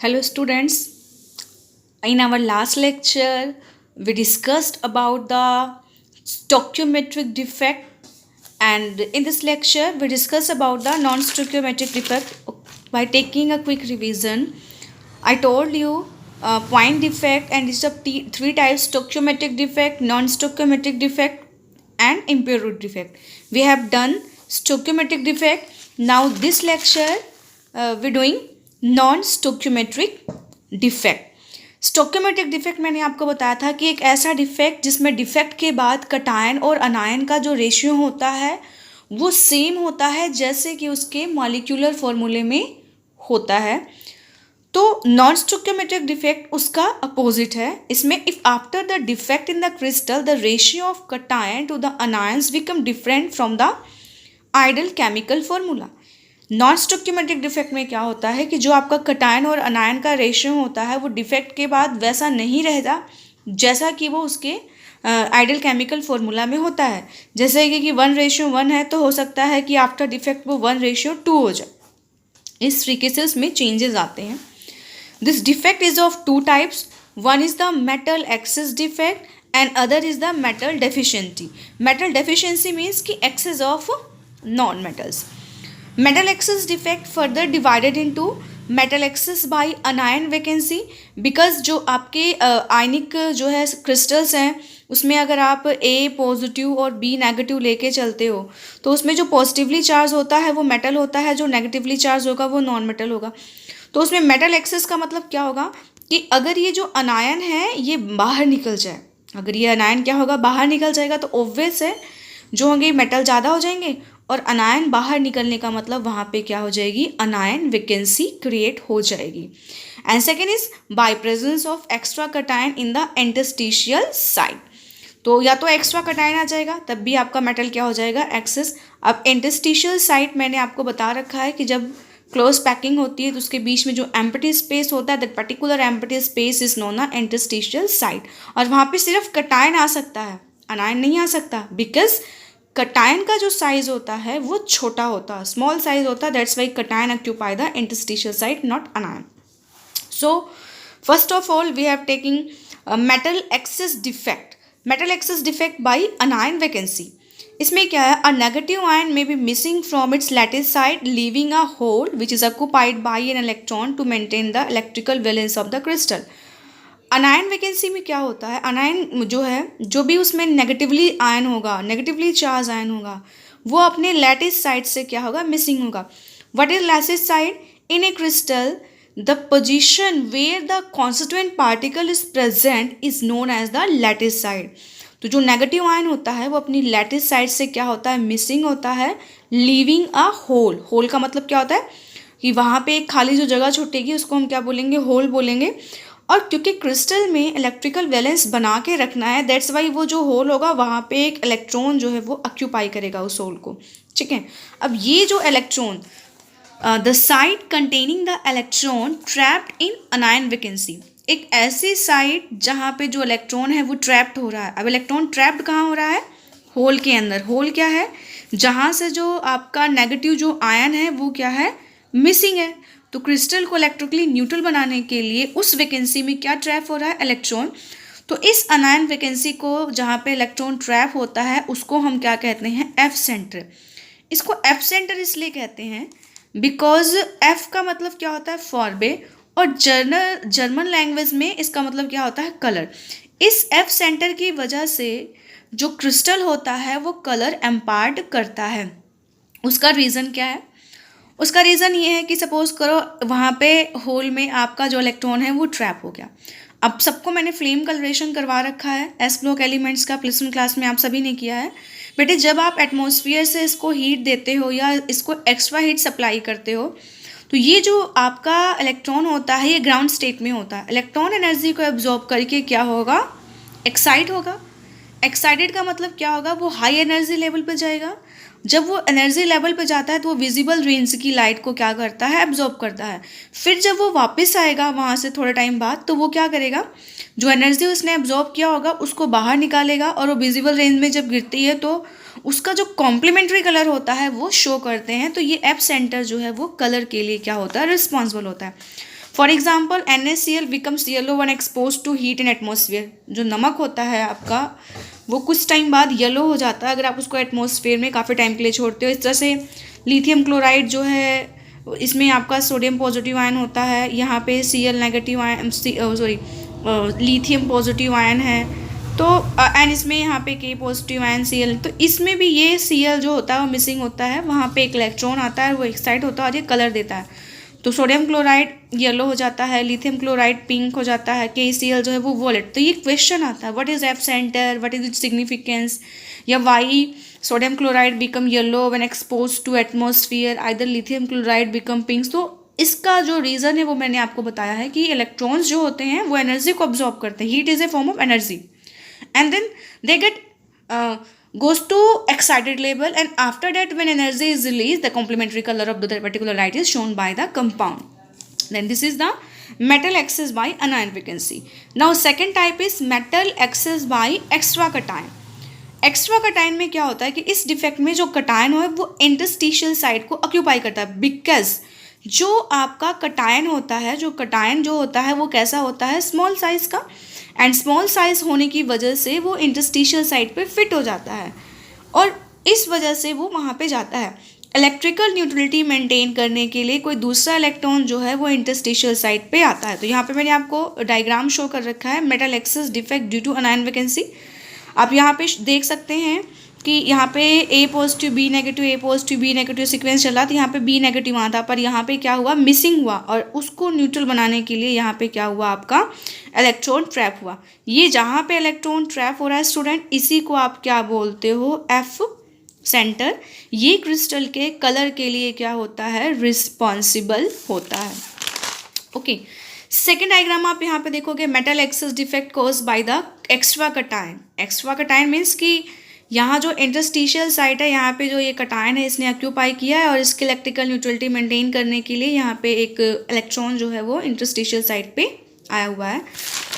Hello, students. In our last lecture, we discussed about the stoichiometric defect, and in this lecture, we discuss about the non-stoichiometric defect. By taking a quick revision, I told you point defect and it's of three types: stoichiometric defect, non-stoichiometric defect, and impure root defect. We have done stoichiometric defect. Now, this lecture, we're doing non-stoichiometric defect. Stoichiometric defect मैंने आपको बताया था कि एक ऐसा defect जिसमें defect के बाद कटायन और अनायन का जो रेशियो होता है वो सेम होता है जैसे कि उसके मॉलिक्यूलर फॉर्मूले में होता है. तो नॉन स्टोक्योमेट्रिक डिफेक्ट उसका अपोजिट है. इसमें if after the defect in the crystal the ratio of cation to the anions become different from the ideal chemical formula. Non stoichiometric defect में क्या होता है कि जो आपका कटायन और अनायन का रेशियो होता है वो डिफेक्ट के बाद वैसा नहीं रहता जैसा कि वो उसके आइडल केमिकल फॉर्मूला में होता है. जैसे कि 1:1 है तो हो सकता है कि आफ्टर डिफेक्ट वो 1:2 हो जाए. इस तरीके से उसमें चेंजेस आते हैं. This defect is of two types. One is the metal excess defect and other is the metal deficiency. Metal deficiency means कि excess of non metals. Metal excess defect further divided into metal excess by anion vacancy because जो आपके आयनिक जो है crystals हैं उसमें अगर आप A positive और B नेगेटिव लेके चलते हो तो उसमें जो पॉजिटिवली चार्ज होता है वो मेटल होता है, जो नेगेटिवली चार्ज होगा वो नॉन मेटल होगा. तो उसमें मेटल एक्सेस का मतलब क्या होगा कि अगर ये जो अनायन है ये बाहर निकल जाए, अगर ये अनायन क्या होगा बाहर निकल जाएगा तो ऑब्वियस है जो होंगे मेटल ज़्यादा हो जाएंगे और अनायन बाहर निकलने का मतलब वहाँ पे क्या हो जाएगी, अनायन वैकेंसी क्रिएट हो जाएगी. And second is by presence of extra cation in the interstitial side. तो या तो एक्स्ट्रा कटायन आ जाएगा तब भी आपका मेटल क्या हो जाएगा, एक्सेस. अब इंटरस्टिशियल साइड मैंने आपको बता रखा है कि जब क्लोज पैकिंग होती है तो उसके बीच में जो एम्प्टी स्पेस होता है that particular empty space is known the interstitial side. और वहाँ पे सिर्फ कटायन आ सकता है, अनायन नहीं आ सकता, बिकॉज कटायन का जो साइज होता है वो छोटा होता है, स्मॉल साइज होता है. That's why cation occupy the interstitial site, not anion. So first of all we have taking metal excess defect. Metal excess defect by anion vacancy. इसमें क्या है, a negative ion may be missing from its lattice site leaving a hole which is occupied by an electron to maintain the electrical valence of the crystal. Anion vacancy में क्या होता है, अनायन जो है जो भी उसमें नेगेटिवली आयन होगा, नेगेटिवली चार्ज आयन होगा, वो अपने लैटिस साइड से क्या होगा, मिसिंग होगा. What is lattice site in a crystal? The position where the constituent particle is present is known as the lattice site. तो जो नेगेटिव आयन होता है वो अपनी लैटिस साइड से क्या होता है, मिसिंग होता है, लीविंग अ होल. होल का मतलब क्या होता है कि वहाँ पे एक खाली जो जगह छूटेगी उसको हम क्या बोलेंगे, होल बोलेंगे. और क्योंकि क्रिस्टल में इलेक्ट्रिकल वैलेंस बना के रखना है दैट्स वाई वो जो होल होगा वहाँ पे एक इलेक्ट्रॉन जो है वो ऑक्यूपाई करेगा उस होल को. ठीक है. अब ये जो electron, the side containing the electron trapped in अनायन vacancy, एक ऐसी साइड जहाँ पे जो इलेक्ट्रॉन है वो ट्रैप्ड हो रहा है. अब इलेक्ट्रॉन ट्रैप्ड कहाँ हो रहा है, होल के अंदर. होल क्या है, जहाँ से जो आपका नेगेटिव जो आयन है वो क्या है, मिसिंग है. तो क्रिस्टल को इलेक्ट्रिकली न्यूट्रल बनाने के लिए उस वैकेंसी में क्या ट्रैप हो रहा है, इलेक्ट्रॉन. तो इस अनायन वैकेंसी को जहाँ पे इलेक्ट्रॉन ट्रैप होता है उसको हम क्या कहते हैं, एफ सेंटर. इसको एफ सेंटर इसलिए कहते हैं बिकॉज एफ का मतलब क्या होता है, फॉरबे, और जर्मन लैंग्वेज में इसका मतलब क्या होता है, कलर. इस एफ सेंटर की वजह से जो क्रिस्टल होता है वो कलर एम्पार्ट करता है. उसका रीज़न क्या है, उसका रीज़न ये है कि सपोज करो वहाँ पे होल में आपका जो इलेक्ट्रॉन है वो ट्रैप हो गया. अब सबको मैंने फ्लेम कलरेशन करवा रखा है एस ब्लॉक एलिमेंट्स का, +1 क्लास में आप सभी ने किया है. बेटे जब आप एटमॉस्फेयर से इसको हीट देते हो या इसको एक्स्ट्रा हीट सप्लाई करते हो तो ये जो आपका इलेक्ट्रॉन होता है ये ग्राउंड स्टेट में होता है. इलेक्ट्रॉन एनर्जी को एब्जॉर्ब करके क्या होगा, एक्साइट होगा. एक्साइटेड का मतलब क्या होगा, वो हाई एनर्जी लेवल पर जाएगा. जब वो एनर्जी लेवल पे जाता है तो वो विजिबल रेंज की लाइट को क्या करता है, एब्जॉर्ब करता है. फिर जब वो वापस आएगा वहाँ से थोड़े टाइम बाद तो वो क्या करेगा, जो एनर्जी उसने एब्जॉर्ब किया होगा उसको बाहर निकालेगा और वो विजिबल रेंज में जब गिरती है तो उसका जो कॉम्प्लीमेंट्री कलर होता है वो शो करते हैं. तो ये एफ सेंटर जो है वो कलर के लिए क्या होता है, रिस्पॉन्सिबल होता है. For example NaCl becomes yellow when expose to heat in atmosphere. जो नमक होता है आपका वो कुछ टाइम बाद येलो हो जाता है अगर आप उसको एटमोसफियर में काफ़ी टाइम के लिए छोड़ते हो। इस तरह से लिथियम क्लोराइड जो है इसमें आपका सोडियम पॉजिटिव आयन होता है, यहाँ पे Cl negative ion sorry lithium positive ion है, तो एंड इसमें यहाँ पे K पॉजिटिव आयन Cl, तो इसमें भी ये Cl जो होता है वो मिसिंग होता है, वहाँ पे एक इलेक्ट्रॉन आता है वो एक्साइट होता है और ये कलर देता है। तो सोडियम क्लोराइड येलो हो जाता है, लिथियम क्लोराइड पिंक हो जाता है, KCl जो है वो वॉलेट। तो ये क्वेश्चन आता है what is F centre, what is it significance, या why sodium chloride become yellow when expose to atmosphere, either lithium chloride become pink. तो इसका जो रीज़न है वो मैंने आपको बताया है कि इलेक्ट्रॉन्स जो होते हैं वो एनर्जी को ऑब्जॉर्ब करते हैं, heat is a form of energy, and then they get goes to excited level, and after that when energy is released the complementary color of the particular light is shown by the compound. Then this is the metal access by anion vacancy. Now second type is metal access by extra cation. Extra cation में क्या होता है कि इस defect में जो cation है वो इंटरस्टिशियल साइड को ऑक्यूपाई करता है, बिकॉज जो आपका कटायन होता है, जो कटायन जो होता है वो कैसा होता है, स्मॉल साइज का, एंड स्मॉल साइज होने की वजह से वो इंटरस्टिशियल साइड पे फिट हो जाता है और इस वजह से वो वहाँ पे जाता है। इलेक्ट्रिकल न्यूट्रलिटी मेंटेन करने के लिए कोई दूसरा इलेक्ट्रॉन जो है वो इंटरस्टिशियल साइड पे आता है। तो यहाँ पे मैंने आपको डायग्राम शो कर रखा है, metal excess defect due to anion vacancy. आप यहाँ पे देख सकते हैं कि यहाँ पे A positive B negative A positive B negative sequence चला, तो यहाँ पे B नेगेटिव आता, पर यहाँ पे क्या हुआ, मिसिंग हुआ, और उसको न्यूट्रल बनाने के लिए यहाँ पे क्या हुआ, आपका इलेक्ट्रॉन ट्रैप हुआ। ये जहाँ पे इलेक्ट्रॉन ट्रैप हो रहा है स्टूडेंट, इसी को आप क्या बोलते हो, F सेंटर। ये क्रिस्टल के कलर के लिए क्या होता है, रिस्पॉन्सिबल होता है। ओके, सेकेंड डायग्राम आप यहाँ पे देखोगे, metal excess defect cause by the extra cation. Extra cation means कि यहाँ जो इंटरस्टिशियल साइट है, यहाँ पे जो ये कटायन है इसने ऑक्यूपाई किया है और इसकी इलेक्ट्रिकल न्यूट्रलिटी मेंटेन करने के लिए यहाँ पे एक इलेक्ट्रॉन जो है वो इंटरस्टिशियल साइट पे आया हुआ है।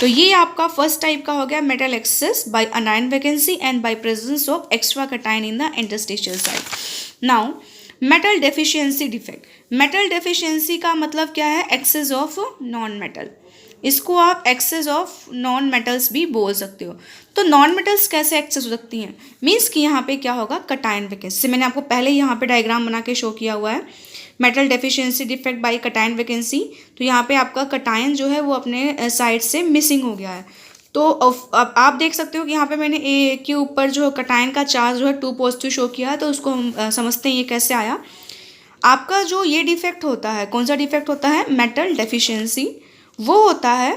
तो ये आपका फर्स्ट टाइप का हो गया metal excess by anion vacancy and by presence of extra cation in the interstitial site. Now metal deficiency defect. Metal deficiency का मतलब क्या है, एक्सेस ऑफ नॉन मेटल। इसको आप एक्सेस ऑफ नॉन मेटल्स भी बोल सकते हो। तो नॉन मेटल्स कैसे एक्सेस हो सकती हैं, मीन्स कि यहाँ पे क्या होगा, कटायन वैकेंसी। मैंने आपको पहले यहाँ पे डायग्राम बना के शो किया हुआ है, metal deficiency defect by cation vacancy. तो यहाँ पे आपका कटायन जो है वो अपने साइड से मिसिंग हो गया है। तो अब आप देख सकते हो कि यहाँ पे मैंने ए के ऊपर जो कटायन का चार्ज जो है 2 पॉजिटिव शो किया है, तो उसको हम समझते हैं ये कैसे आया। आपका जो ये डिफेक्ट होता है, कौन सा डिफेक्ट होता है, मेटल डेफिशिएंसी, वो होता है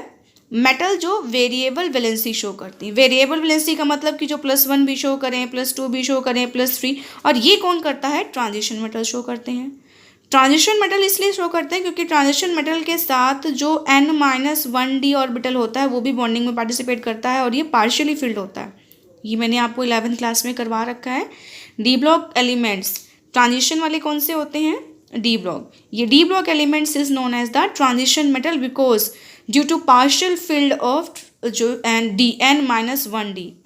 मेटल जो वेरिएबल वैलेंसी शो करती है। वेरिएबल वैलेंसी का मतलब कि जो +1 भी शो करें, +2 भी शो करें, +3, और ये कौन करता है, ट्रांजिशन मेटल शो करते हैं। ट्रांजिशन मेटल इसलिए शो करते हैं क्योंकि ट्रांजिशन मेटल के साथ जो N-1d ऑर्बिटल होता है वो भी बॉन्डिंग में पार्टिसिपेट करता है और ये पार्शियली फिल्ड होता है। ये मैंने आपको 11th क्लास में करवा रखा है। डी ब्लॉक एलिमेंट्स ट्रांजिशन वाले कौन से होते हैं, डी ब्लॉक। ये D block elements is known as the transition metal because due to partial filled of जो N-1d।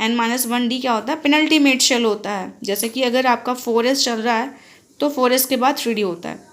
N-1d क्या होता है, पेनल्टीमेट शेल होता है। जैसे कि अगर आपका 4s चल रहा है तो 4s के बाद 3d होता है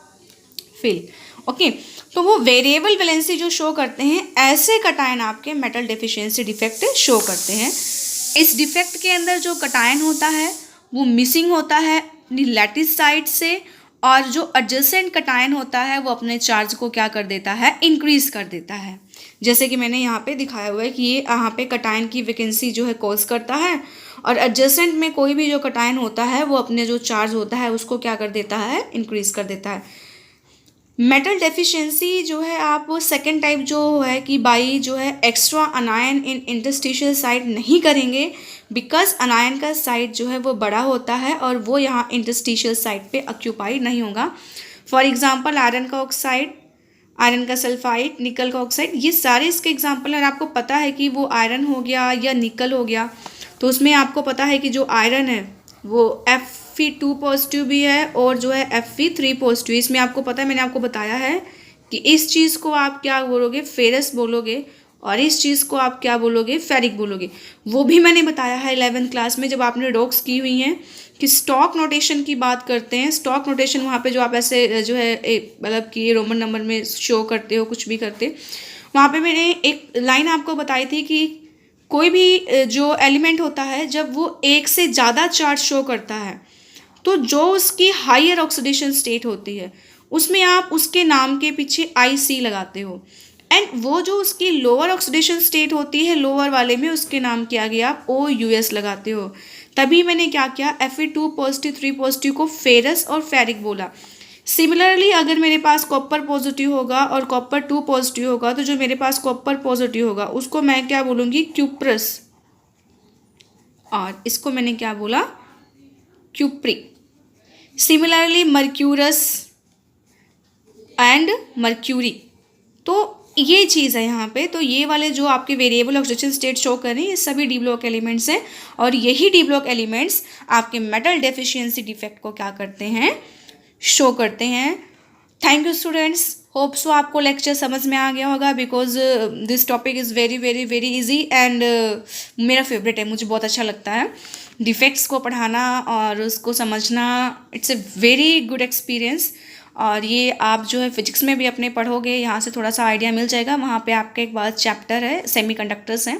फिल। ओके, तो वो वेरिएबल वैलेंसी जो शो करते हैं, ऐसे कटायन आपके मेटल डेफिशिएंसी डिफेक्ट शो करते हैं। इस डिफेक्ट के अंदर जो कटायन होता है वो मिसिंग होता है अपनी लैटिस साइड से, और जो एडजेसेंट कटायन होता है वो अपने चार्ज को क्या कर देता है, इंक्रीज कर देता है। जैसे कि मैंने यहाँ पे दिखाया हुआ है कि ये यहाँ पे कटायन की वैकेंसी जो है कॉज करता है, और एडजेसेंट में कोई भी जो कटायन होता है वो अपने जो चार्ज होता है उसको क्या कर देता है, इंक्रीज कर देता है। मेटल डेफिशिएंसी जो है आप सेकेंड टाइप जो है कि बाई जो है एक्स्ट्रा अनायन इन इंटरस्टिशियल साइड नहीं करेंगे, बिकॉज अनायन का साइड जो है वो बड़ा होता है और वो यहाँ इंटरस्टिशियल साइड पे ऑक्यूपाई नहीं होगा। फॉर एग्जांपल आयरन का ऑक्साइड, आयरन का सल्फाइड, निकल का ऑक्साइड, ये सारे इसके एग्जाम्पल हैं। आपको पता है कि वो आयरन हो गया या निकल हो गया, तो उसमें आपको पता है कि जो आयरन है वो Fe2 पॉजिटिव भी है और जो है Fe3 पॉजिटिव। इसमें आपको पता है, मैंने आपको बताया है कि इस चीज़ को आप क्या बोलोगे, फेरस बोलोगे, और इस चीज़ को आप क्या बोलोगे, फेरिक बोलोगे। वो भी मैंने बताया है 11th क्लास में जब आपने डॉक्स की हुई हैं कि स्टॉक नोटेशन की बात करते हैं। स्टॉक नोटेशन वहाँ पे जो आप ऐसे जो है मतलब कि रोमन नंबर में शो करते हो, कुछ भी करते, वहाँ पे मैंने एक लाइन आपको बताई थी कि कोई भी जो एलिमेंट होता है जब वो एक से ज़्यादा चार्ज शो करता है तो जो उसकी हायर ऑक्सीडेशन स्टेट होती है उसमें आप उसके नाम के पीछे IC लगाते हो, एंड वो जो उसकी लोअर ऑक्सीडेशन स्टेट होती है लोअर वाले में उसके नाम के आगे आप OUS लगाते हो। तभी मैंने क्या किया, Fe2 पॉजिटिव 3 पॉजिटिव को फेरस और फेरिक बोला। सिमिलरली अगर मेरे पास कॉपर पॉजिटिव होगा और कॉपर 2 पॉजिटिव होगा तो जो मेरे पास कॉपर पॉजिटिव होगा उसको मैं क्या बोलूँगी, क्यूप्रस, और इसको मैंने क्या बोला, cupri. Similarly mercurous and mercury. तो ये चीज़ है यहाँ पे। तो ये वाले जो आपके वेरिएबल ऑक्सीडेशन स्टेट शो कर रहे हैं ये सभी डी ब्लॉक एलिमेंट्स हैं, और यही डी ब्लॉक एलिमेंट्स आपके मेटल डेफिशिएंसी डिफेक्ट को क्या करते हैं, शो करते हैं। Thank you students, hope so आपको लेक्चर समझ में आ गया होगा, because this topic is very very very easy and मेरा फेवरेट है, मुझे बहुत अच्छा लगता है डिफेक्ट्स को पढ़ाना और उसको समझना। It's a very good experience, और ये आप जो है फिजिक्स में भी अपने पढ़ोगे, यहाँ से थोड़ा सा आइडिया मिल जाएगा। वहाँ पे आपका एक बार चैप्टर है सेमीकंडक्टर्स हैं,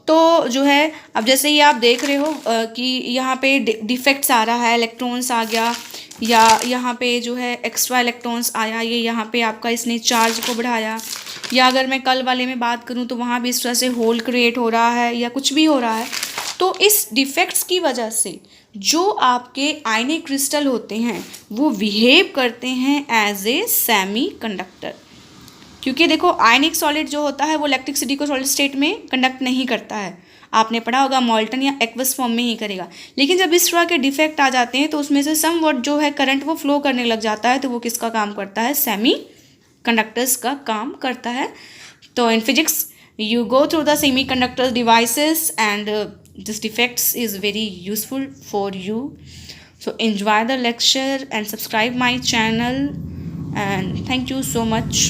तो जो है अब जैसे ही आप देख रहे हो कि यहाँ पे डिफेक्ट्स आ रहा है, इलेक्ट्रॉन्स आ गया या यहाँ पे जो है एक्स्ट्रा इलेक्ट्रॉन्स आया, ये यहाँ पे आपका इसने चार्ज को बढ़ाया, या अगर मैं कल वाले में बात करूँ तो वहाँ भी इस तरह से होल क्रिएट हो रहा है या कुछ भी हो रहा है। तो इस डिफेक्ट्स की वजह से जो आपके आयनिक क्रिस्टल होते हैं वो बिहेव करते हैं एज ए सेमी कंडक्टर, क्योंकि देखो आयनिक सॉलिड जो होता है वो इलेक्ट्रिसिटी को सॉलिड स्टेट में कंडक्ट नहीं करता है, आपने पढ़ा होगा मॉल्टन या एक्वस फॉर्म में ही करेगा। लेकिन जब इस तरह के डिफेक्ट आ जाते हैं तो उसमें से सम वर्ड जो है करंट वो फ्लो करने लग जाता है, तो वो किसका काम करता है, सेमी कंडक्टर्स का काम करता है। तो in physics you go through the semiconductor devices and this defects is very useful for you. So enjoy the lecture and subscribe my channel, and thank you so much.